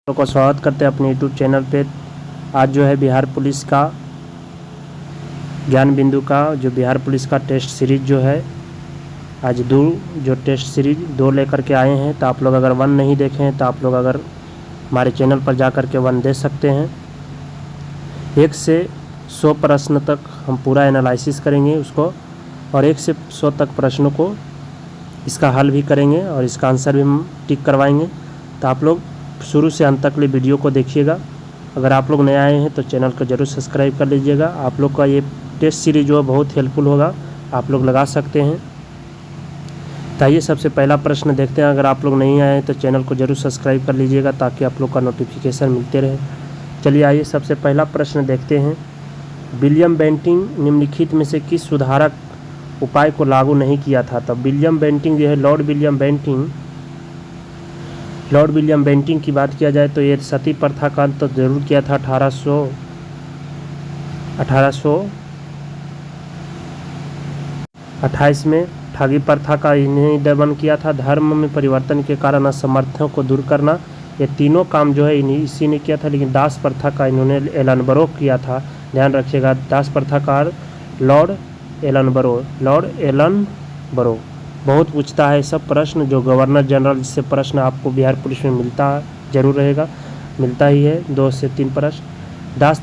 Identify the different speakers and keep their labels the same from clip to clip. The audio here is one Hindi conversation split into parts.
Speaker 1: लोग को स्वागत करते हैं अपने यूट्यूब चैनल पे। आज जो है बिहार पुलिस का ज्ञान बिंदु का जो बिहार पुलिस का टेस्ट सीरीज जो है आज जो टेस्ट सीरीज 2 लेकर के आए हैं। तो आप लोग अगर 1 नहीं देखे हैं तो आप लोग अगर हमारे चैनल पर जा कर के 1 दे सकते हैं। 1 से 100 प्रश्न तक हम पूरा एनालिसिस करेंगे उसको, और 1 से 100 तक प्रश्नों को इसका हल भी करेंगे और इसका आंसर भी हम टिक करवाएंगे। तो आप लोग शुरू से अंत तक ले वीडियो को देखिएगा। अगर आप लोग नए आए हैं तो चैनल को ज़रूर सब्सक्राइब कर लीजिएगा। आप लोग का ये टेस्ट सीरीज जो है बहुत हेल्पफुल होगा, आप लोग लगा सकते हैं। तो आइए सबसे पहला प्रश्न देखते हैं। अगर आप लोग नहीं आए हैं तो चैनल को ज़रूर सब्सक्राइब कर लीजिएगा ताकि आप लोग का नोटिफिकेशन मिलते रहे। चलिए आइए सबसे पहला प्रश्न देखते हैं। विलियम बेंटिक निम्नलिखित में से किस सुधारक उपाय को लागू नहीं किया था? तब विलियम बेंटिक जो है लॉर्ड विलियम बेंटिक की बात किया जाए तो ये सती प्रथा का अंत तो जरूर किया था 1828 में। ठगी प्रथा का इन्हें दमन किया था। धर्म में परिवर्तन के कारण असमर्थों को दूर करना, ये तीनों काम जो है इसी ने किया था। लेकिन दास प्रथा का इन्होंने एलनबरो किया था। ध्यान रखिएगा, दास प्रथा का लॉर्ड एलनबरो। बहुत पूछता है सब प्रश्न, जो गवर्नर जनरल से प्रश्न आपको बिहार पुलिस में मिलता जरूर रहेगा, मिलता ही है 2 से 3 प्रश्न। दास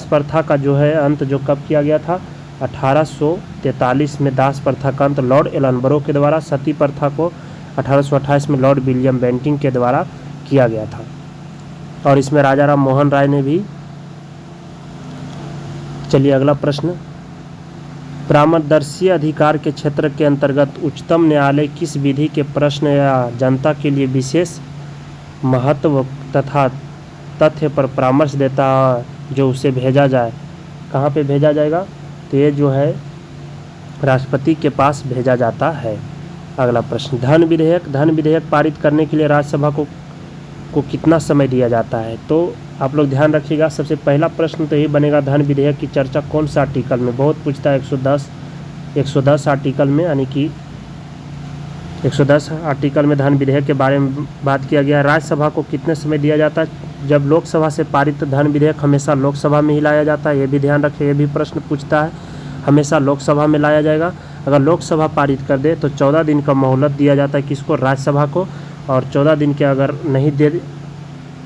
Speaker 1: प्रथा का जो है अंत जो कब किया गया था? 1843 में दास प्रथा का अंत लॉर्ड एलनबरो के द्वारा। सती प्रथा को 1828 में लॉर्ड विलियम बेंटिक के द्वारा किया गया था। और इसमें राजा राम मोहन राय ने भी। चलिए अगला प्रश्न। परामर्शदर्शी अधिकार के क्षेत्र के अंतर्गत उच्चतम न्यायालय किस विधि के प्रश्न या जनता के लिए विशेष महत्व तथा तथ्य पर परामर्श देता है जो उसे भेजा जाए? कहाँ पे भेजा जाएगा? तो ये जो है राष्ट्रपति के पास भेजा जाता है। अगला प्रश्न। धन विधेयक पारित करने के लिए राज्यसभा को कितना समय दिया जाता है? तो आप लोग ध्यान रखिएगा, सबसे पहला प्रश्न तो ये बनेगा धन विधेयक की चर्चा कौन सा आर्टिकल में? बहुत पूछता है 110 आर्टिकल में, यानी कि 110 आर्टिकल में धन विधेयक के बारे में बात किया गया है। राज्यसभा को कितने समय दिया जाता है? जब लोकसभा से पारित धन विधेयक हमेशा लोकसभा में ही लाया जाता है, ये भी ध्यान रखिए। ये भी प्रश्न पूछता है, हमेशा लोकसभा में लाया जाएगा। अगर लोकसभा पारित कर दे तो 14 दिन का मोहलत दिया जाता है किसको? राज्यसभा को। और 14 दिन के अगर नहीं दे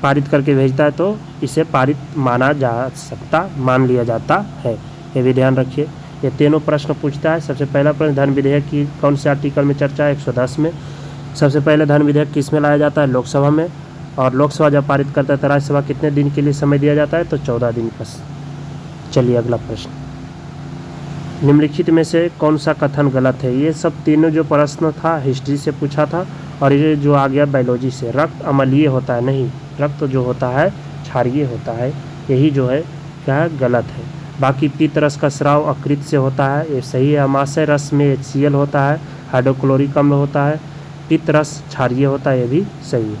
Speaker 1: पारित करके भेजता है तो इसे पारित मान लिया जाता है। ये भी ध्यान रखिए। ये तीनों प्रश्न पूछता है। सबसे पहला प्रश्न धन विधेयक की कौन से आर्टिकल में चर्चा है? 110 में। सबसे पहले धन विधेयक किस में लाया जाता है? लोकसभा में। और लोकसभा जब पारित करता है तो राज्यसभा कितने दिन के लिए समय दिया जाता है? तो 14 दिन का। चलिए अगला प्रश्न। निम्नलिखित में से कौन सा कथन गलत है? ये सब तीनों जो प्रश्न था हिस्ट्री से पूछा था, और ये जो आ गया बायोलॉजी से। रक्त अम्लीय होता है, नहीं, रक्त जो होता है क्षारीय होता है। यही जो है क्या है? गलत है। बाकी पित्तरस का स्राव अकृत से होता है, ये सही है। अमाशय रस में HCl होता है, हाइड्रोक्लोरिक अम्ल होता है। पित्तरस क्षारीय होता है, ये भी सही है।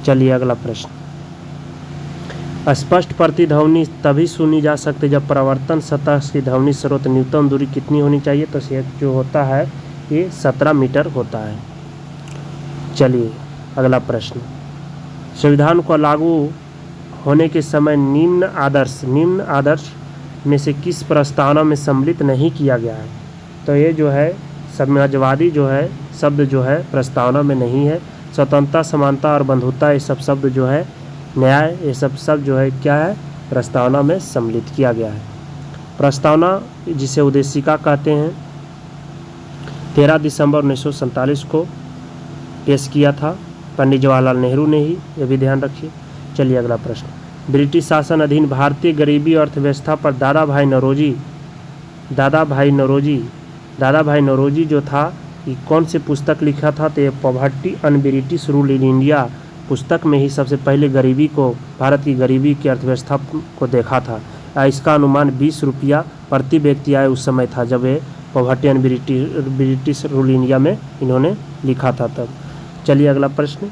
Speaker 1: चलिए अगला प्रश्न। स्पष्ट प्रतिध्वनि तभी सुनी जा सकती है जब परावर्तन सतह की ध्वनि स्रोत न्यूनतम दूरी कितनी होनी चाहिए? तो जो होता है ये 17 मीटर होता है। चलिए अगला प्रश्न। संविधान को लागू होने के समय निम्न आदर्श में से किस प्रस्तावना में सम्मिलित नहीं किया गया है? तो ये जो है समाजवादी जो है शब्द जो है प्रस्तावना में नहीं है। स्वतंत्रता, समानता और बंधुता ये सब शब्द जो है, न्याय, ये सब शब्द जो है क्या है? प्रस्तावना में सम्मिलित किया गया है। प्रस्तावना जिसे उद्देशिका कहते हैं 13 दिसंबर 1947 को पेश किया था पंडित जवाहरलाल नेहरू ने ही, ये भी ध्यान रखिए। चलिए अगला प्रश्न। ब्रिटिश शासन अधीन भारतीय गरीबी अर्थव्यवस्था पर दादा भाई नौरोजी जो था, ये कौन सी पुस्तक लिखा था? तो ये poverty and British rule in India पुस्तक में ही सबसे पहले गरीबी को, भारत की गरीबी की अर्थव्यवस्था को देखा था। इसका अनुमान 20 रुपया प्रति व्यक्ति आय उस समय था जब ये poverty and British rule India में इन्होंने लिखा था तब। चलिए अगला प्रश्न।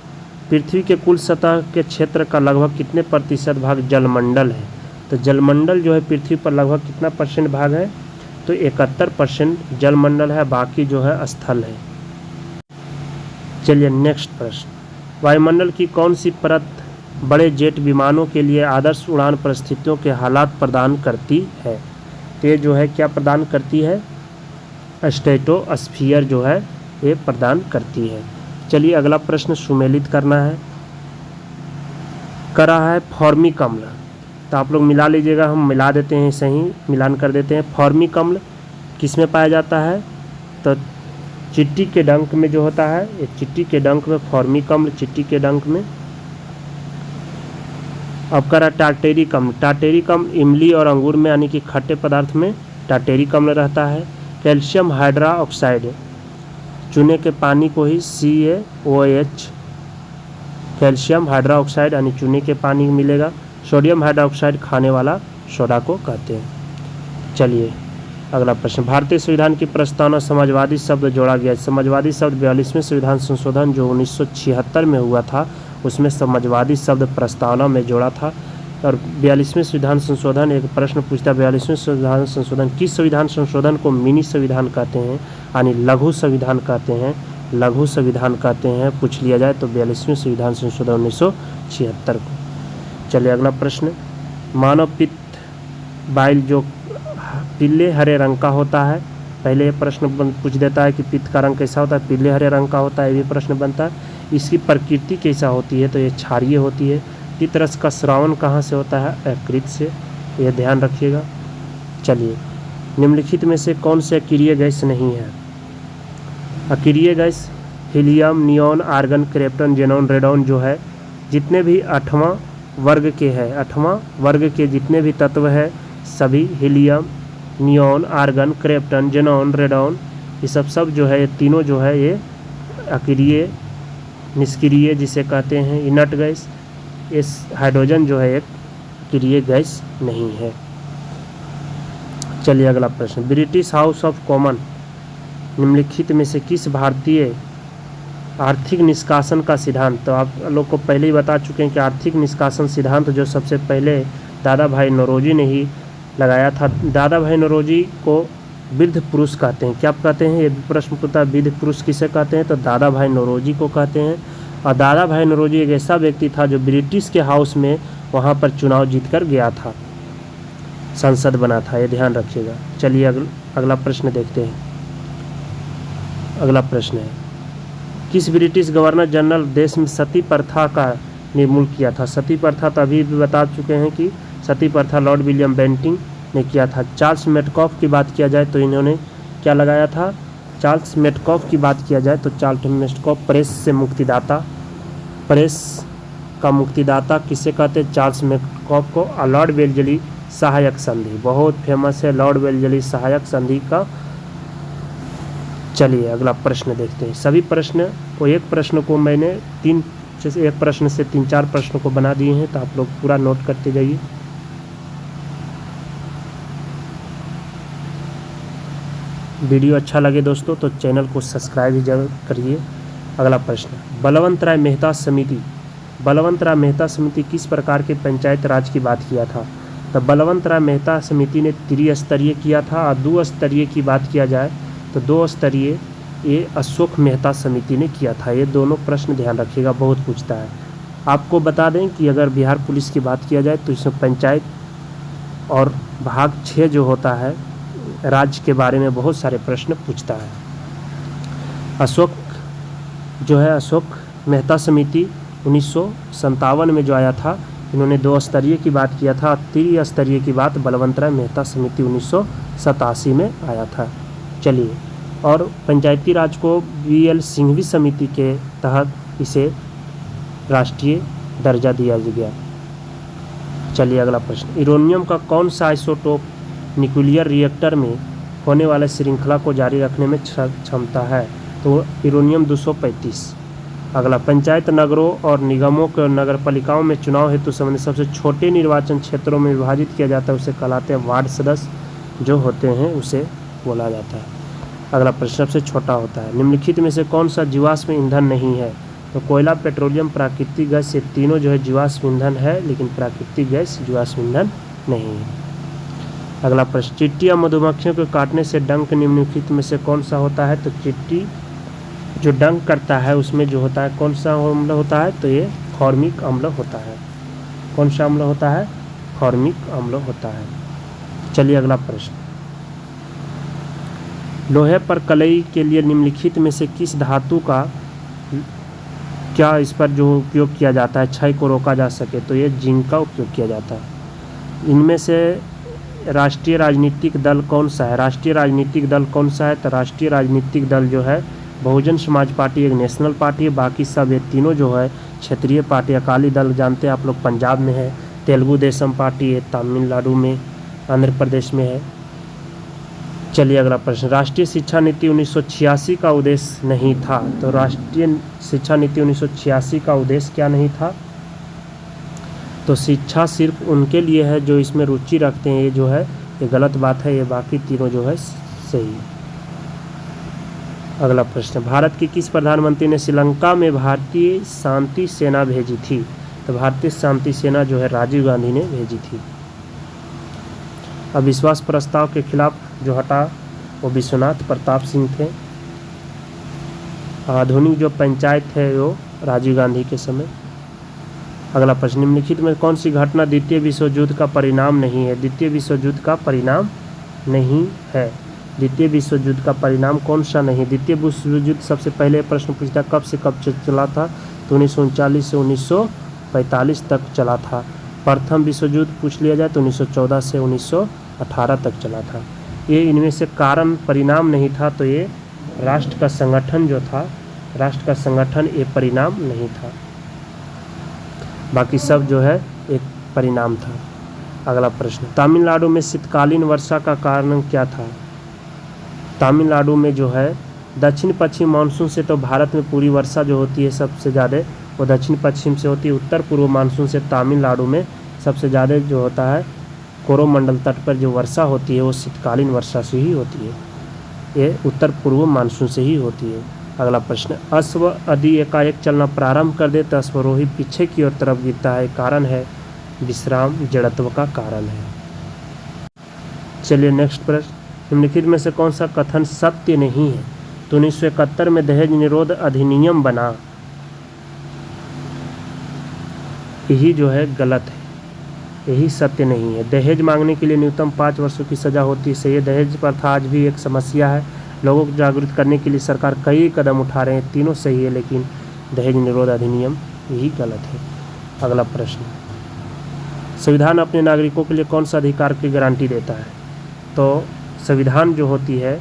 Speaker 1: पृथ्वी के कुल सतह के क्षेत्र का लगभग कितने प्रतिशत भाग जलमंडल है? तो जलमंडल जो है पृथ्वी पर लगभग कितना % भाग है? तो 71% जलमंडल है, बाकी जो है स्थल है। चलिए नेक्स्ट प्रश्न। वायुमंडल की कौन सी परत बड़े जेट विमानों के लिए आदर्श उड़ान परिस्थितियों के हालात प्रदान करती है। तो ये जो है क्या प्रदान करती है, स्ट्रेटोस्फीयर जो है ये प्रदान करती है। चलिए अगला प्रश्न सुमेलित करना है, करा है फॉर्मिक अम्ल। तो आप लोग मिला लीजिएगा, हम मिला देते हैं, सही मिलान कर देते हैं। फॉर्मिक अम्ल किस में पाया जाता है, तो चिट्टी के डंक में जो होता है, ये चिट्टी के डंक में फॉर्मिक अम्ल, चिट्टी के डंक में। अब करा टार्टेरिक अम्ल। टार्टेरिक अम्ल इमली और अंगूर में यानी कि खट्टे पदार्थ में टार्टेरिक अम्ल रहता है। कैल्शियम हाइड्रोक्साइड, चूने के पानी को ही CaOH कैल्शियम हाइड्रोक्साइड यानी चूने के पानी मिलेगा। सोडियम हाइड्रोक्साइड खाने वाला सोडा को कहते हैं। चलिए अगला प्रश्न, भारतीय संविधान की प्रस्तावना समाजवादी शब्द जोड़ा गया। समाजवादी शब्द 42वें संविधान संशोधन जो 1976 में हुआ था उसमें समाजवादी शब्द प्रस्तावना में जोड़ा था। और 42वें संविधान संशोधन एक प्रश्न पूछता, 42वें संविधान संशोधन किस संविधान संशोधन को मिनी संविधान कहते हैं, यानी लघु संविधान कहते हैं, लघु संविधान कहते हैं, पूछ लिया जाए तो 42वें संविधान संशोधन 1976 को। चलिए अगला प्रश्न, मानव पित्त बाइल जो पीले हरे रंग का होता है, पहले ये प्रश्न पूछ देता है कि पित्त का रंग कैसा होता है, पीले हरे रंग का होता है, ये भी प्रश्न बनता है। इसकी प्रकृति कैसा होती है, तो ये क्षारीय होती है। पित्तरस का स्रावन कहाँ से होता है, यकृत से, यह ध्यान रखिएगा। चलिए निम्नलिखित में से कौन से अक्रिय गैस नहीं है। अक्रिय gas helium, neon, argon, krypton, xenon, radon जो है जितने भी 8वां वर्ग के हैं, 8वां वर्ग के जितने भी तत्व है सभी helium, neon, argon, krypton, xenon, radon ये सब जो है, ये तीनों जो है ये अक्रिय निष्क्रिय जिसे कहते हैं इनर्ट गैस। इस हाइड्रोजन जो है एक अक्रिय गैस नहीं है। चलिए अगला प्रश्न, ब्रिटिश हाउस ऑफ कॉमन निम्नलिखित में से किस भारतीय आर्थिक निष्कासन का सिद्धांत, तो आप लोग को पहले ही बता चुके हैं कि आर्थिक निष्कासन सिद्धांत जो सबसे पहले दादा भाई नौरोजी ने ही लगाया था। दादा भाई नौरोजी को वृद्ध पुरुष कहते हैं। क्या कहते हैं, ये प्रश्न पूछता है, वृद्ध पुरुष किसे कहते हैं, तो दादा भाई नौरोजी को कहते हैं। और दादा भाई नौरोजी एक ऐसा व्यक्ति था जो ब्रिटिश के हाउस में वहाँ पर चुनाव जीतकर गया था, संसद बना था, ये ध्यान रखिएगा। चलिए अगला प्रश्न देखते हैं। अगला प्रश्न है, किस ब्रिटिश गवर्नर जनरल देश में सती प्रथा का निर्मूल किया था। सती प्रथा तो अभी भी बता चुके हैं कि सती प्रथा लॉर्ड विलियम बेंटिंग ने किया था। चार्ल्स मेटकॉफ की बात किया जाए तो इन्होंने क्या लगाया था, चार्ल्स मेटकॉफ की बात किया जाए तो चार्ल्स मेटकॉफ प्रेस से मुक्तिदाता, प्रेस का मुक्तिदाता किसे कहते हैं, चार्ल्स मेटकॉफ को। लॉर्ड वेल्जली सहायक संधि बहुत फेमस है, लॉर्ड वेल्जली सहायक संधि का। चलिए अगला प्रश्न देखते हैं। सभी प्रश्न को, एक प्रश्न को मैंने एक प्रश्न से 3-4 प्रश्न को बना दिए हैं, तो आप लोग पूरा नोट करते जाइए। वीडियो अच्छा लगे दोस्तों तो चैनल को सब्सक्राइब ही जरूर करिए। अगला प्रश्न, बलवंत राय मेहता समिति, बलवंत राय मेहता समिति किस प्रकार के पंचायत राज की बात किया था। तो बलवंत राय मेहता समिति ने त्रिस्तरीय किया था। और 2 स्तरीय की बात किया जाए तो 2 स्तरीय ये अशोक मेहता समिति ने किया था। ये दोनों प्रश्न ध्यान रखिएगा, बहुत पूछता है। आपको बता दें कि अगर बिहार पुलिस की बात किया जाए तो इसमें पंचायत और भाग 6 जो होता है राज्य के बारे में बहुत सारे प्रश्न पूछता है। अशोक जो है, अशोक मेहता समिति 1957 में जो आया था, इन्होंने 2 स्तरीय की बात किया था। त्रिस्तरीय की बात बलवंत राय मेहता समिति 1987 में आया था। चलिए, और पंचायती राज को BL सिंघवी समिति के तहत इसे राष्ट्रीय दर्जा दिया गया। चलिए अगला प्रश्न, यूरेनियम का कौन सा आइसोटोप न्यूक्लियर रिएक्टर में होने वाले श्रृंखला को जारी रखने में क्षमता है, तो यूरेनियम 235। अगला, पंचायत नगरों और निगमों के नगरपालिकाओं में चुनाव हेतु संबंधित सबसे छोटे निर्वाचन क्षेत्रों में विभाजित किया जाता है, उसे कहलाते हैं वार्ड सदस्य जो होते हैं, उसे बोला जाता है। अगला प्रश्न, सबसे छोटा होता है, निम्नलिखित में से कौन सा जीवाश्म ईंधन नहीं है, तो कोयला, पेट्रोलियम, प्राकृतिक गैस, ये तीनों जो है जीवाश्म ईंधन है, लेकिन प्राकृतिक गैस जीवाश्म ईंधन नहीं है। अगला प्रश्न, चींटी या मधुमक्खियों को काटने से डंक निम्नलिखित में से कौन सा होता है, तो चींटी जो डंक करता है उसमें जो होता है कौन सा अम्ल होता है, तो ये फॉर्मिक अम्ल होता है। कौन सा अम्ल होता है? फॉर्मिक अम्ल होता है। चलिए अगला प्रश्न, लोहे पर कलई के लिए निम्नलिखित में से किस धातु का क्या इस पर जो उपयोग किया जाता है क्षय को रोका जा सके? तो ये जिंक का उपयोग किया जाता है। इनमें से राष्ट्रीय राजनीतिक दल कौन सा है? राष्ट्रीय राजनीतिक दल कौन सा है? तो राष्ट्रीय राजनीतिक दल जो है बहुजन समाज पार्टी एक नेशनल पार्टी है, बाकी सब ये तीनों जो है क्षेत्रीय पार्टी। अकाली दल जानते हैं आप लोग पंजाब में है, तेलुगु देशम पार्टी है तमिलनाडु में, आंध्र प्रदेश में है। चलिए अगला प्रश्न, राष्ट्रीय शिक्षा नीति 1986 का उद्देश्य नहीं था। तो राष्ट्रीय शिक्षा नीति 1986 का उद्देश्य क्या नहीं था? तो शिक्षा सिर्फ उनके लिए है जो इसमें रुचि रखते हैं। ये जो है ये गलत बात है, ये बाकी तीनों जो है सही। अगला प्रश्न, भारत के किस प्रधानमंत्री ने श्रीलंका में भारतीय शांति सेना भेजी थी? तो भारतीय शांति सेना जो है राजीव गांधी ने भेजी थी। अविश्वास प्रस्ताव के खिलाफ जो हटा वो विश्वनाथ प्रताप सिंह थे। आधुनिक जो पंचायत है वो राजीव गांधी के समय। अगला प्रश्न, निम्नलिखित में कौन सी घटना द्वितीय विश्व युद्ध का परिणाम नहीं है? द्वितीय विश्व युद्ध का परिणाम नहीं है। द्वितीय विश्व युद्ध का परिणाम कौन सा नहीं? द्वितीय विश्व युद्ध सबसे पहले प्रश्न पूछता कब से कब चला था? तो 1939 से 1945 तक चला था। प्रथम विश्व युद्ध पूछ लिया जाए तो 1914 से 1918 तक चला था। ये इनमें से कारण परिणाम नहीं था, तो ये राष्ट्र का संगठन जो था, राष्ट्र का संगठन ये परिणाम नहीं था, बाकी सब जो है एक परिणाम था। अगला प्रश्न, तमिलनाडु में शीतकालीन वर्षा का कारण क्या था? तमिलनाडु में जो है दक्षिण पश्चिम मानसून से, तो भारत में पूरी वर्षा जो होती है सबसे ज़्यादा वो दक्षिण पश्चिम से होती है। उत्तर पूर्व मानसून से तमिलनाडु में सबसे ज़्यादा जो होता है कोरोमंडल तट पर जो वर्षा होती है वो शीतकालीन वर्षा से ही होती है, ये उत्तर पूर्व मानसून से ही होती है। अगला प्रश्न, अश्व यदि एकाएक चलना प्रारंभ कर दे तो अश्वरोही पीछे की ओर तरफ गिरता है, कारण है विश्राम जड़त्व का कारण है। चलिए नेक्स्ट प्रश्न, निम्नलिखित में से कौन सा कथन सत्य नहीं है? तो 1971 में दहेज निरोध अधिनियम बना, यही जो है गलत है, यही सत्य नहीं है। दहेज मांगने के लिए न्यूनतम 5 वर्षों की सज़ा होती है, सही है। दहेज प्रथा आज भी एक समस्या है, लोगों को जागरूक करने के लिए सरकार कई कदम उठा रहे हैं, तीनों सही है, लेकिन दहेज निरोध अधिनियम यही गलत है। अगला प्रश्न, संविधान अपने नागरिकों के लिए कौन सा अधिकार की गारंटी देता है? तो संविधान जो होती है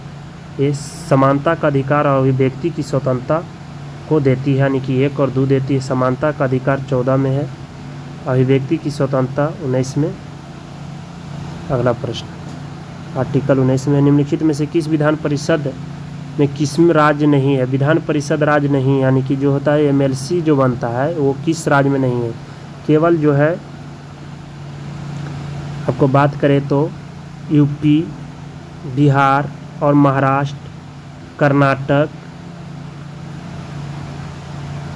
Speaker 1: ये समानता का अधिकार और अभिव्यक्ति की स्वतंत्रता को देती है, यानी कि 1 और 2 देती है। समानता का अधिकार 14 में है, अभिव्यक्ति की स्वतंत्रता 19 में। अगला प्रश्न, आर्टिकल 19 में निम्नलिखित में से किस विधान परिषद में किस्म राज्य नहीं है? विधान परिषद राज्य नहीं, यानी कि जो होता है एमएलसी जो बनता है वो किस राज्य में नहीं है? केवल जो है आपको बात करें तो यूपी, बिहार और महाराष्ट्र, कर्नाटक,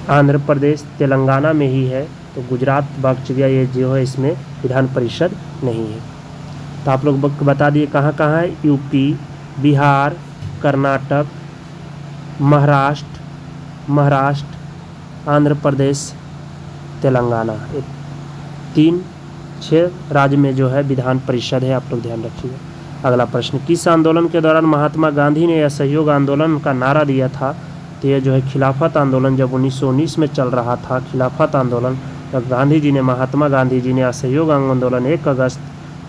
Speaker 1: आंध्र प्रदेश, तेलंगाना में ही है। तो गुजरात बागचुरिया ये जो है इसमें विधान परिषद नहीं है। तो आप लोग बता दिए कहाँ कहाँ है? यूपी, बिहार, कर्नाटक, महाराष्ट्र, आंध्र प्रदेश, तेलंगाना, ये 6 राज्य में जो है विधान परिषद है, आप लोग ध्यान रखिए। अगला प्रश्न, किस आंदोलन के दौरान महात्मा गांधी ने असहयोग आंदोलन का नारा दिया था? तो ये जो है खिलाफत आंदोलन जब 1919 में चल रहा था, खिलाफत आंदोलन, तब महात्मा गांधी जी ने असहयोग आंदोलन 1 अगस्त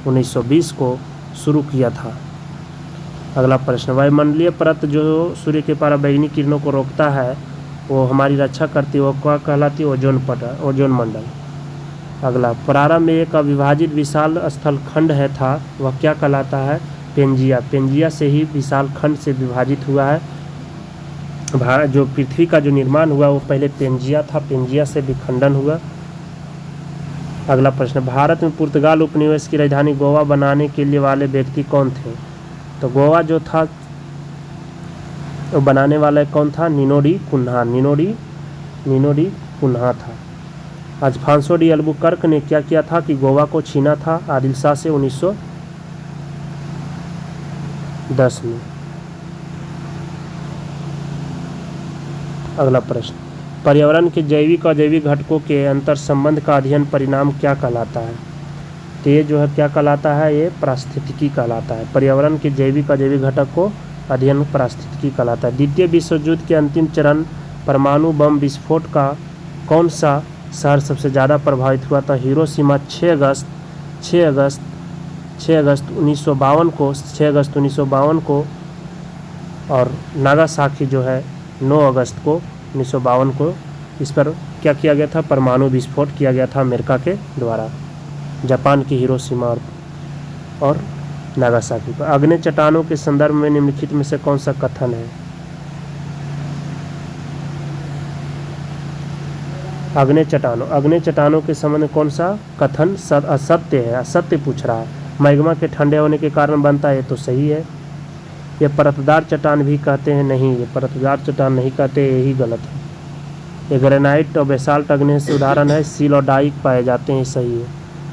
Speaker 1: 1920 को शुरू किया था। अगला प्रश्न, वायुमंडलीय परत जो सूर्य के पराबैंगनी किरणों को रोकता है वो हमारी रक्षा करती है, वो क्या कहलाती है? ओजोन मंडल। अगला, प्रारंभ में एक अविभाजित विशाल स्थलखंड था, वह क्या कहलाता है? पेंजिया। पेंजिया से ही विशाल खंड से विभाजित हुआ है। जो पृथ्वी का जो निर्माण हुआ वो पहले पेंजिया था, पेंजिया से विखंडन हुआ। अगला प्रश्न, भारत में पुर्तगाल उपनिवेश की राजधानी गोवा बनाने के लिए वाले व्यक्ति कौन थे? तो गोवा जो था वो बनाने वाला कौन था? निनोडी कुन्हा था। अल्फांसो डी अल्बुकर्क ने क्या किया था कि गोवा को छीना था आदिल शाह से 1910 में। अगला प्रश्न, पर्यावरण के जैविक और अजैविक घटकों के अंतर संबंध का अध्ययन परिणाम क्या कहलाता है? तो ये जो है क्या कहलाता है? ये पारिस्थितिकी कहलाता है। पर्यावरण के जैविक और अजैविक घटक को अध्ययन पारिस्थितिकी कहलाता है। द्वितीय विश्व युद्ध के अंतिम चरण परमाणु बम विस्फोट का कौन सा शहर सबसे ज़्यादा प्रभावित हुआ था? हिरोशिमा 6 अगस्त 1952 को और नागासाकी जो है 9 अगस्त को 1952 को इस पर क्या किया गया था? परमाणु विस्फोट किया गया था अमेरिका के द्वारा जापान की हिरोशिमा और नागासाकी पर। अग्नि चट्टानों के संदर्भ में निम्नलिखित में से कौन सा कथन है? अग्नि चट्टानों के संबंध में कौन सा कथन असत्य है? असत्य पूछ रहा है। मैग्मा के ठंडे होने के कारण बनता है, ये तो सही है। ये परतदार चट्टान भी कहते हैं, नहीं, ये परतदार चट्टान नहीं कहते, यही गलत है। ये ग्रेनाइट और बेसाल्ट अग्नि से उदाहरण है। सील और डाइक पाए जाते हैं, सही है।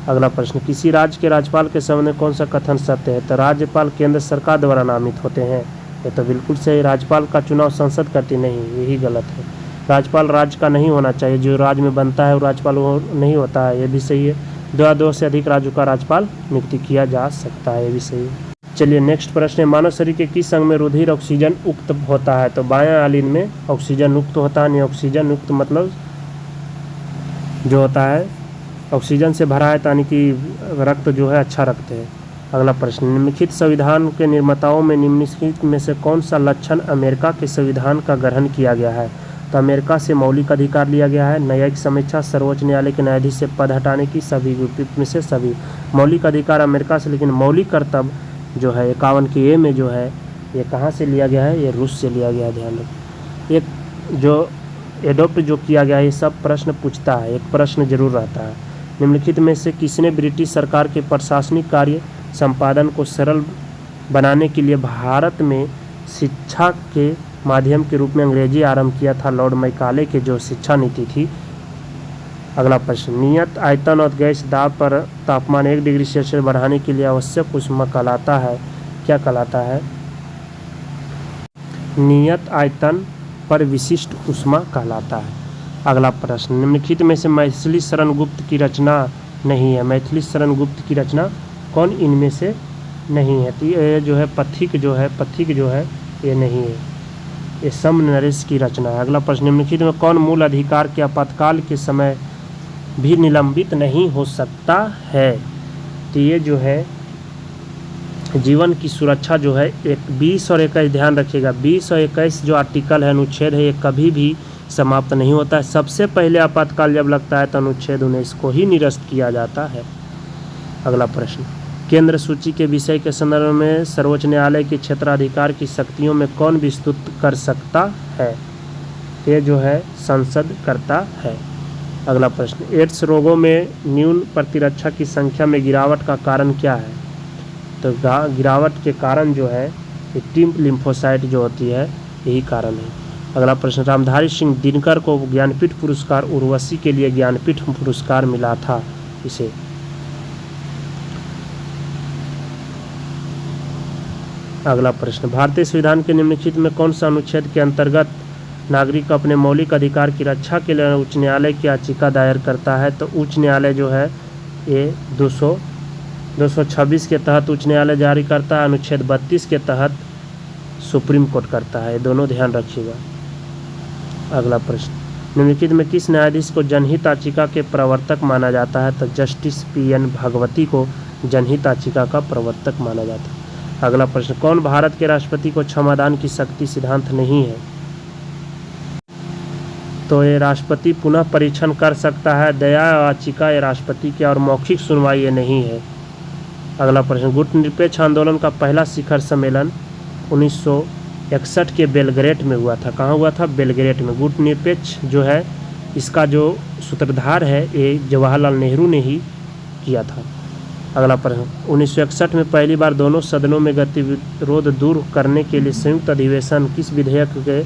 Speaker 1: अगला प्रश्न, किसी राज्य के राज्यपाल के संबंध में कौन सा कथन सत्य है? तो राज्यपाल केंद्र सरकार द्वारा नामित होते हैं, ये तो बिल्कुल सही। राज्यपाल का चुनाव संसद करती नहीं, यही गलत है। राज्यपाल राज्य का नहीं होना चाहिए, जो राज्य में बनता है वो राज्यपाल वो नहीं होता है, ये भी सही है। 2 से अधिक राज्यों का राज्यपाल नियुक्ति किया जा सकता है, ये भी सही है। चलिए नेक्स्ट प्रश्न है, मानव शरीर के किस अंग में रुधिर ऑक्सीजन युक्त होता है? तो बायां आलिन में ऑक्सीजन युक्त होता है। ऑक्सीजन युक्त मतलब जो होता है ऑक्सीजन से भरा है, यानी कि रक्त जो है अच्छा रक्त है। अगला प्रश्न, निम्नलिखित संविधान के निर्माताओं में निम्नलिखित में से कौन सा लक्षण अमेरिका के संविधान का ग्रहण किया गया है? तो अमेरिका से मौलिक अधिकार लिया गया है। न्यायिक समीक्षा, सर्वोच्च न्यायालय के न्यायाधीश से पद हटाने की, सभी में से सभी। मौलिक अधिकार अमेरिका से, लेकिन मौलिक कर्तव्य जो है 51 के ए में जो है ये कहाँ से लिया गया है? ये रूस से लिया गया है, ध्यान रखें। एक जो एडोप्ट जो किया गया है, ये सब प्रश्न पूछता है, एक प्रश्न जरूर रहता है। निम्नलिखित में से किसने ब्रिटिश सरकार के प्रशासनिक कार्य संपादन को सरल बनाने के लिए भारत में शिक्षा के माध्यम के रूप में अंग्रेजी आरंभ किया था? लॉर्ड मैकाले के जो शिक्षा नीति थी। अगला प्रश्न, नियत आयतन और गैस दाब पर तापमान 1 डिग्री सेल्सियस बढ़ाने के लिए आवश्यक ऊष्मा कहलाता है, क्या कहलाता है? नियत आयतन पर विशिष्ट ऊष्मा कहलाता है। अगला प्रश्न, निम्नलिखित में से मैथिली शरण गुप्त की रचना नहीं है। मैथिली शरण गुप्त की रचना कौन इनमें से नहीं है? तो ये जो है पथिक जो है ये नहीं है, ये सम नरेश की रचना है। अगला प्रश्न, निम्नलिखित में कौन मूल अधिकार के आपातकाल के समय भी निलंबित नहीं हो सकता है? तो ये जो है जीवन की सुरक्षा जो है 20 और 21, ध्यान रखिएगा, 20 और 21 जो आर्टिकल है, अनुच्छेद है, ये कभी भी समाप्त नहीं होता है। सबसे पहले आपातकाल जब लगता है तो अनुच्छेद 19 को ही निरस्त किया जाता है। अगला प्रश्न, केंद्र सूची के विषय के संदर्भ में सर्वोच्च न्यायालय के क्षेत्राधिकार की शक्तियों में कौन विस्तृत कर सकता है? ये जो है संसद करता है। अगला प्रश्न, एड्स रोगों में न्यून प्रतिरक्षा की संख्या में गिरावट का कारण क्या है? तो गिरावट के कारण जो है टी लिम्फोसाइट जो होती है, यही कारण है। अगला प्रश्न, रामधारी सिंह दिनकर को ज्ञानपीठ पुरस्कार उर्वशी के लिए ज्ञानपीठ पुरस्कार मिला था इसे। अगला प्रश्न, भारतीय संविधान के निम्नलिखित में कौन सा अनुच्छेद के अंतर्गत नागरिक अपने मौलिक अधिकार की रक्षा के लिए उच्च न्यायालय की याचिका दायर करता है? तो उच्च न्यायालय जो है ये 226 के तहत उच्च न्यायालय जारी करता है, अनुच्छेद 32 के तहत सुप्रीम कोर्ट करता है, दोनों ध्यान रखिएगा। अगला प्रश्न, निम्नलिखित में किस न्यायाधीश को जनहित याचिका के प्रवर्तक माना जाता है? तो जस्टिस PN भागवती को जनहित याचिका का प्रवर्तक माना जाता है। अगला प्रश्न, कौन भारत के राष्ट्रपति को क्षमादान की शक्ति सिद्धांत नहीं है? तो ये राष्ट्रपति पुनः परीक्षण कर सकता है, दया याचिका ये राष्ट्रपति की, और मौखिक सुनवाई ये नहीं है। अगला प्रश्न, गुटनिरपेक्ष आंदोलन का पहला शिखर सम्मेलन 1961 के बेलग्रेड में हुआ था। कहाँ हुआ था? बेलग्रेड में। गुटनिरपेक्ष जो है इसका जो सूत्रधार है ये जवाहरलाल नेहरू ने ही किया था। अगला प्रश्न, 1961 में पहली बार दोनों सदनों में गतिविरोध दूर करने के लिए संयुक्त अधिवेशन किस विधेयक के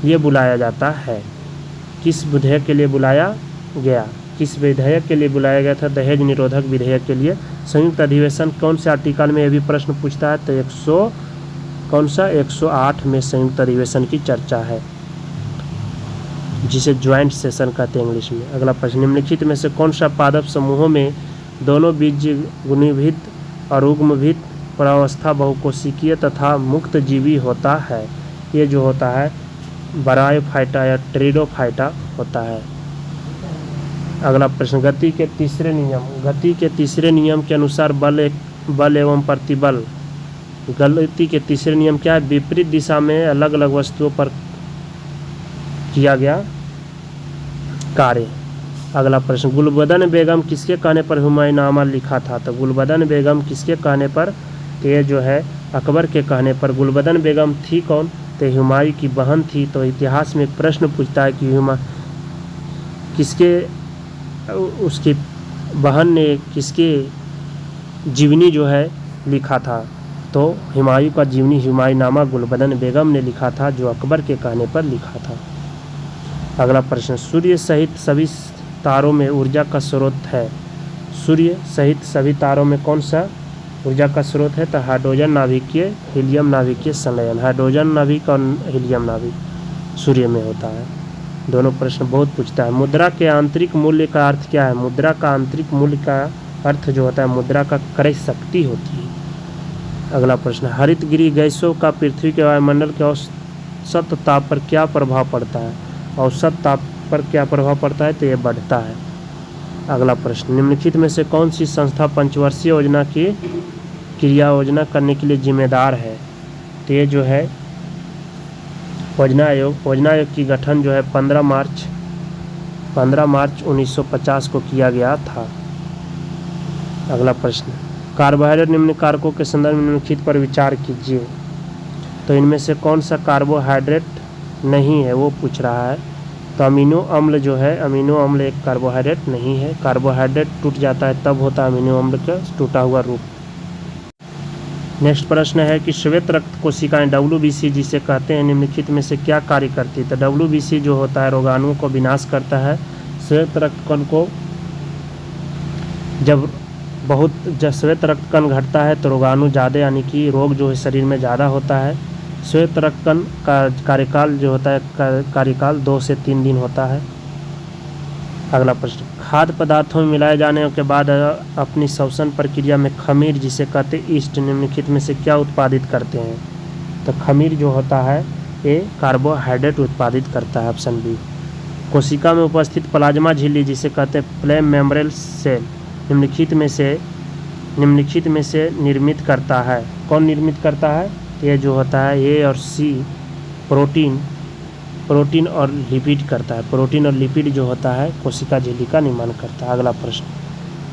Speaker 1: लिए बुलाया जाता है? किस विधेयक के लिए बुलाया गया? किस विधेयक के लिए बुलाया गया था? दहेज निरोधक विधेयक के लिए। संयुक्त अधिवेशन कौन से आर्टिकल में, यह भी प्रश्न पूछता है, तो 108 में संयुक्त अधिवेशन की चर्चा है। जिसे ज्वाइंट सेशन कहते हैं इंग्लिश में। अगला प्रश्न, निम्नलिखित में से कौन सा पादप समूहों में दोनों बीज गुणीभूत और उग्मभूत प्रावस्था बहुकोशिकीय तथा मुक्त जीवी होता है? ये जो होता है ब्रायोफाइटा या टेरिडोफाइटा होता है। अगला प्रश्न, गति के तीसरे नियम के अनुसार बल एवं प्रतिबल। गति के तीसरे नियम क्या है? विपरीत दिशा में अलग अलग वस्तुओं पर किया गया कार्य। अगला प्रश्न, गुलबदन बेगम किसके कहने पर हुमायूंनामा लिखा था? तो गुलबदन बेगम किसके कहने पर? ये जो है अकबर के कहने पर। गुलबदन बेगम थी कौन? तो हुमायूं की बहन थी। तो इतिहास में एक प्रश्न पूछता है कि उसकी बहन ने किसके जीवनी जो है लिखा था? तो हुमायूं का जीवनी हुमायूंनामा गुलबदन बेगम ने लिखा था, जो अकबर के कहने पर लिखा था। अगला प्रश्न, सूर्य सहित सभी तारों में ऊर्जा का स्रोत है। सूर्य सहित सभी तारों में कौन सा ऊर्जा का स्रोत है? तो हाइड्रोजन नाभिकीय, हीलियम नाभिकीय संलयन। हाइड्रोजन नाभिक और हीलियम नाभिक सूर्य में होता है। दोनों प्रश्न बहुत पूछता है। मुद्रा के आंतरिक मूल्य का अर्थ क्या है? मुद्रा का आंतरिक मूल्य का अर्थ जो होता है मुद्रा का क्रय शक्ति होती है। अगला प्रश्न, हरितगृह गैसों का पृथ्वी के वायुमंडल के औसत ताप पर क्या प्रभाव पड़ता है? औसत ताप पर क्या प्रभाव पड़ता है? तो ये बढ़ता है। अगला प्रश्न, निम्नलिखित में से कौन सी संस्था पंचवर्षीय योजना की क्रिया योजना करने के लिए जिम्मेदार है? तो ये जो है योजना आयोग की गठन जो है 15 मार्च 1950 को किया गया था। अगला प्रश्न, कार्बोहाइड्रेट निम्न कारकों के संदर्भ में निम्नलिखित पर विचार कीजिए। तो इनमें से कौन सा कार्बोहाइड्रेट नहीं है वो पूछ रहा है। तो अमीनो अम्ल जो है, अमीनो अम्ल एक कार्बोहाइड्रेट नहीं है। कार्बोहाइड्रेट टूट जाता है तब होता है अमीनो अम्ल का टूटा हुआ रूप। नेक्स्ट प्रश्न है कि श्वेत रक्त कोशिकाएं WBC जिसे कहते हैं निम्नलिखित में से क्या कार्य करती है? तो WBC जो होता है रोगाणुओं को विनाश करता है। श्वेत रक्त कण को जब श्वेत रक्त कण घटता है तो रोगाणु ज़्यादा यानी कि रोग जो है शरीर में ज़्यादा होता है। श्वेत रक्त कण का कार्यकाल जो होता है कार्यकाल 2 से 3 दिन होता है। अगला प्रश्न, खाद्य पदार्थों में मिलाए जाने के बाद अपनी श्वसन प्रक्रिया में खमीर जिसे कहते हैं ईस्ट निम्नलिखित में से क्या उत्पादित करते हैं? तो खमीर जो होता है ये कार्बोहाइड्रेट उत्पादित करता है। Option B. कोशिका में उपस्थित प्लाज्मा झिल्ली जिसे कहते हैं फ्लेम मेम्ब्रेन सेल निम्नलिखित में से निर्मित करता है। कौन निर्मित करता है? ये जो होता है ए और सी प्रोटीन और लिपिड करता है। प्रोटीन और लिपिड जो होता है कोशिका झिल्ली का निर्माण करता है। अगला प्रश्न,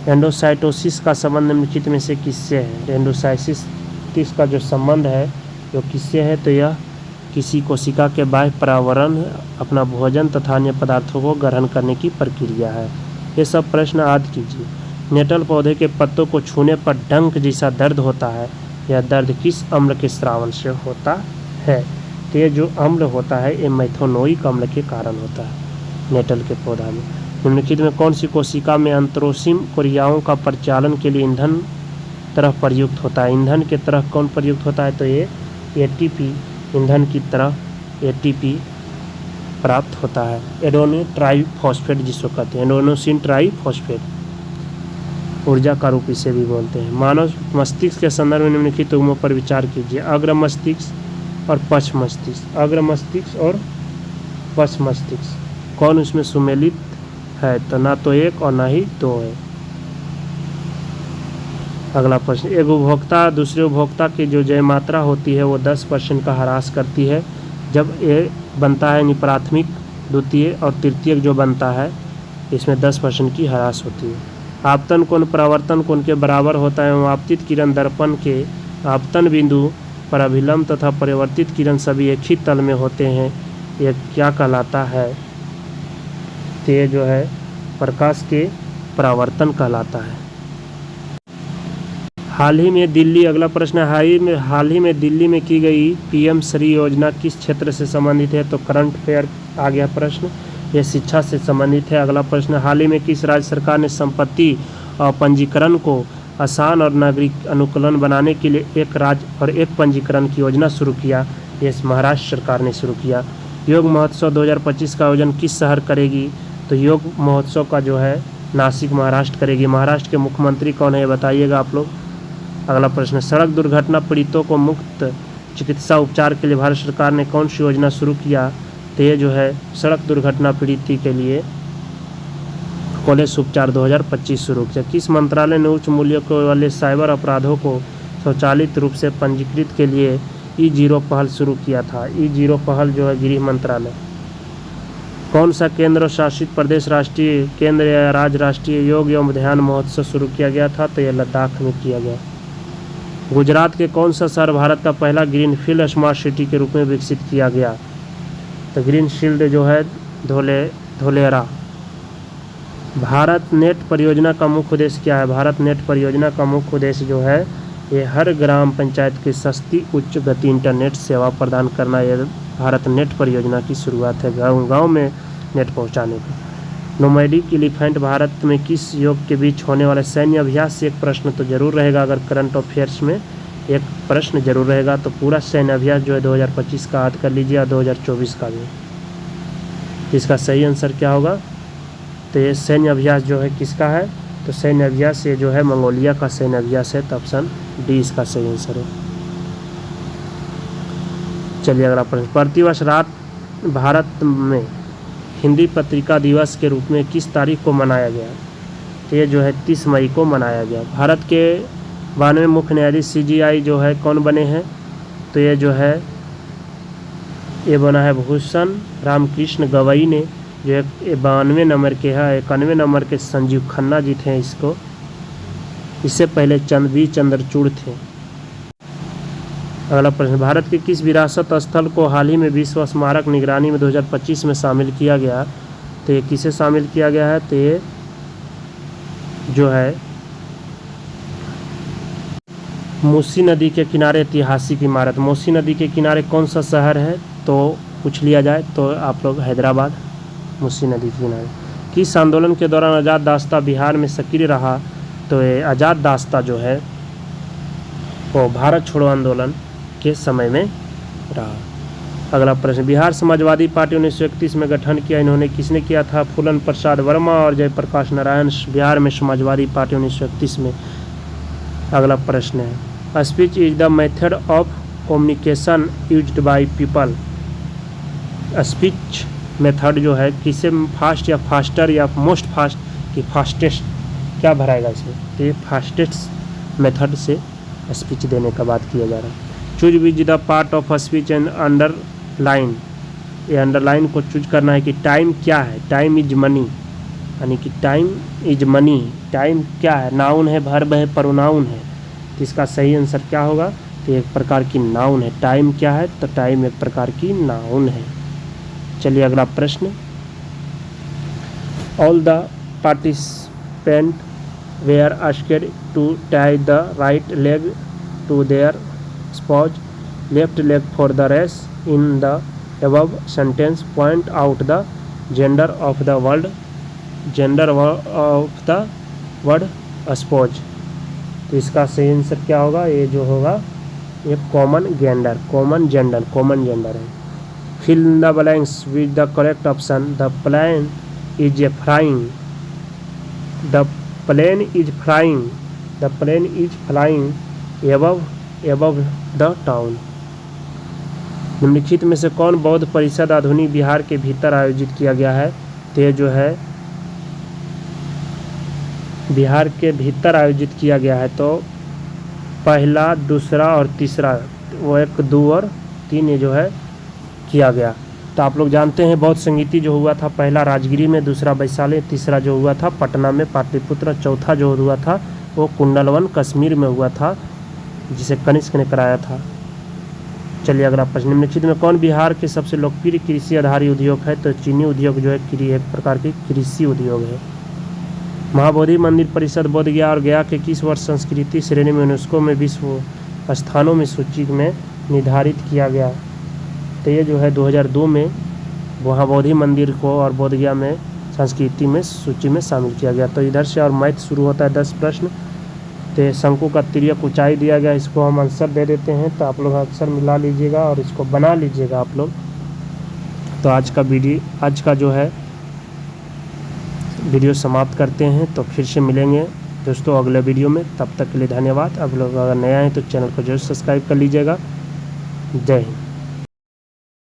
Speaker 1: एंडोसाइटोसिस का संबंध निम्नलिखित में से किससे है? एंडोसाइटोसिस का जो संबंध है जो किससे है? तो यह किसी कोशिका के बाह्य पर्यावरण अपना भोजन तथा अन्य पदार्थों को ग्रहण करने की प्रक्रिया है। ये सब प्रश्न याद कीजिए। नेटल पौधे के पत्तों को छूने पर डंक जैसा दर्द होता है। यह दर्द किस अम्ल के स्रावन से होता है? तो ये जो अम्ल होता है ये मेथोनोइक अम्ल के कारण होता है नेटल के पौधा में। निम्नलिखित में कौन सी कोशिका में अंतरोसीम क्रियाओं का परिचालन के लिए ईंधन तरह प्रयुक्त होता है? ईंधन के तरह कौन प्रयुक्त होता है? तो ये ATP ईंधन की तरह ATP प्राप्त होता है। एडेनोसिन ट्राइफॉस्फेट जिसको कहते हैं एडेनोसिन ट्राइफॉस्फेट ऊर्जा का रूप इसे भी बोलते हैं। मानव मस्तिष्क के संदर्भ में निम्नलिखित उम्र पर विचार कीजिए। अग्र मस्तिष्क और पश्च मस्तिष्क। अग्र मस्तिष्क और पश्च मस्तिष्क कौन उसमें सुमेलित है? तो ना तो एक और ना ही दो है। अगला प्रश्न, एक उपभोक्ता दूसरे उपभोक्ता की जो जय मात्रा होती है वो 10% का ह्रास करती है जब ये बनता है यानी प्राथमिक द्वितीय और तृतीयक जो बनता है इसमें 10% की ह्रास होती है। आपतन कोण परावर्तन कोण के बराबर होता है एवं आपतित किरण दर्पण के आपतन बिंदु पर अभिलंब तथा परिवर्तित किरण सभी एक ही तल में होते हैं। यह क्या कहलाता है? तो ये जो है प्रकाश के परावर्तन कहलाता है। हाल ही में दिल्ली में की गई PM श्री योजना किस क्षेत्र से संबंधित है? तो करंट अफेयर आ गया प्रश्न। यह शिक्षा से संबंधित है। अगला प्रश्न, हाल ही में किस राज्य सरकार ने संपत्ति और पंजीकरण को आसान और नागरिक अनुकूलन बनाने के लिए एक राज्य और एक पंजीकरण की योजना शुरू किया? ये महाराष्ट्र सरकार ने शुरू किया। योग महोत्सव 2025 का आयोजन किस शहर करेगी? तो योग महोत्सव का जो है नासिक महाराष्ट्र करेगी। महाराष्ट्र के मुख्यमंत्री कौन है ये बताइएगा आप लोग। अगला प्रश्न, सड़क दुर्घटना पीड़ितों को मुफ्त चिकित्सा उपचार के लिए भारत सरकार ने कौन सी योजना शुरू किया? तो ये जो है सड़क दुर्घटना पीड़ित के लिए कॉलेज उपचार 2025 शुरू किया। किस मंत्रालय ने उच्च मूल्यों के वाले साइबर अपराधों को स्वचालित रूप से पंजीकृत के लिए E0 पहल शुरू किया था? E0 पहल जो है गृह मंत्रालय। कौन सा केंद्र शासित प्रदेश राष्ट्रीय केंद्र या राज्य राष्ट्रीय योग एवं ध्यान महोत्सव शुरू किया गया था? तो यह लद्दाख में किया गया। गुजरात के कौन सा शहर भारत का पहला ग्रीनफील्ड स्मार्ट सिटी के रूप में विकसित किया गया? तो ग्रीनफील्ड जो है धोलेरा। भारत नेट परियोजना का मुख्य उद्देश्य क्या है? भारत नेट परियोजना का मुख्य उद्देश्य जो है ये हर ग्राम पंचायत की सस्ती उच्च गति इंटरनेट सेवा प्रदान करना। यह भारत नेट परियोजना की शुरुआत है, गांव-गांव में नेट पहुंचाने का। नोमैडिक एलिफेंट भारत में किस योग के बीच होने वाले सैन्य अभ्यास से एक प्रश्न तो जरूर रहेगा। अगर करंट अफेयर्स में एक प्रश्न जरूर रहेगा तो पूरा सैन्य अभ्यास जो है 2025 का याद कर लीजिए और 2024 का भी। इसका सही आंसर क्या होगा? तो ये सैन्य अभ्यास जो है किसका है? तो सैन्य अभ्यास ये जो है मंगोलिया का सैन्य अभ्यास है। तो ऑप्शन डी इसका सही आंसर है। चलिए अगला प्रश्न, प्रतिवर्ष रात भारत में हिंदी पत्रिका दिवस के रूप में किस तारीख को मनाया गया? तो ये जो है 30 मई को मनाया गया। भारत के 92 मुख्य न्यायाधीश CJI जो है कौन बने हैं? तो ये जो है ये बना है भूषण रामकृष्ण गवई ने, जो 92 नंबर के है। 91 नंबर के संजीव खन्ना जी थे इसको। इससे पहले V चंद्रचूड़ थे। अगला प्रश्न, भारत के किस विरासत स्थल को हाल ही में विश्व स्मारक निगरानी में 2025 में शामिल किया गया? तो ये किसे शामिल किया गया है? तो ये जो है मूसी नदी के किनारे ऐतिहासिक इमारत। मूसी नदी के किनारे कौन सा शहर है? तो पूछ लिया जाए तो आप लोग हैदराबाद, मूसी नदी के किनारे। किस आंदोलन के दौरान आज़ाद दास्ता बिहार में सक्रिय रहा? तो ये आज़ाद दास्ता जो है वो भारत छोड़ो आंदोलन के समय में रहा। अगला प्रश्न, बिहार समाजवादी पार्टी 1931 में गठन किया, इन्होंने किसने किया था? फूलन प्रसाद वर्मा और जयप्रकाश नारायण बिहार में समाजवादी पार्टी 1931 में। अगला प्रश्न है, speech is the method of communication used by people. Speech method जो है किसे फास्ट या फास्टर या मोस्ट फास्ट कि फास्टेस्ट क्या भराएगा इसमें? तो ये फास्टेस्ट मेथड से स्पीच देने का बात किया जा रहा है। Choose which the part of speech and underline. ये अंडरलाइन को चूज करना है कि टाइम क्या है? टाइम इज मनी, यानी कि टाइम इज मनी। टाइम क्या है? नाउन है, वर्ब है, प्रोनाउन है। तो इसका सही आंसर क्या होगा? तो एक प्रकार की नाउन है। टाइम क्या है? तो टाइम एक प्रकार की नाउन है। चलिए अगला प्रश्न, all the participant were asked to tie the right leg to their spouse, left leg for the race in the above sentence point out the gender of the word spouse। तो इसका सही आंसर क्या होगा? ये जो होगा ये कॉमन जेंडर है। Fill in the blanks with the correct option. The plane is flying above the town. निम्नलिखित में से कौन बौद्ध परिषद आधुनिक बिहार के भीतर आयोजित किया गया है? तो ये जो है बिहार के भीतर आयोजित किया गया है। तो पहला, दूसरा और तीसरा, वो 1, 2 और 3 ये जो है किया गया। तो आप लोग जानते हैं बौद्ध संगीति जो हुआ था, पहला राजगिरी में, दूसरा वैशाली, तीसरा जो हुआ था पटना में पाटलिपुत्र, चौथा जो हुआ था वो कुंडलवन कश्मीर में हुआ था, जिसे कनिष्क ने कराया था। चलिए अगला प्रश्न, निम्नलिखित में कौन बिहार के सबसे लोकप्रिय कृषि आधारित उद्योग है? तो चीनी उद्योग जो है एक प्रकार की कृषि उद्योग है। महाबोधि मंदिर परिषद बोध गया और गया के किस वर्ष संस्कृति श्रेणी में यूनेस्को में विश्व स्थानों में सूची में निर्धारित किया गया? तो ये जो है 2002 में महाबोधि मंदिर को और बोध गया में संस्कृति में सूची में शामिल किया गया। तो इधर से और मैथ शुरू होता है 10 प्रश्न। तो शंकु का तिर्यक ऊंचाई दिया गया, इसको हम आंसर दे देते हैं। तो आप लोग आंसर मिला लीजिएगा और इसको बना लीजिएगा आप लोग। तो आज का जो है वीडियो समाप्त करते हैं। तो फिर से मिलेंगे दोस्तों अगले वीडियो में। तब तक के लिए धन्यवाद। आप लोग अगर नया हैं तो चैनल को जरूर सब्सक्राइब कर लीजिएगा। जय हिंद।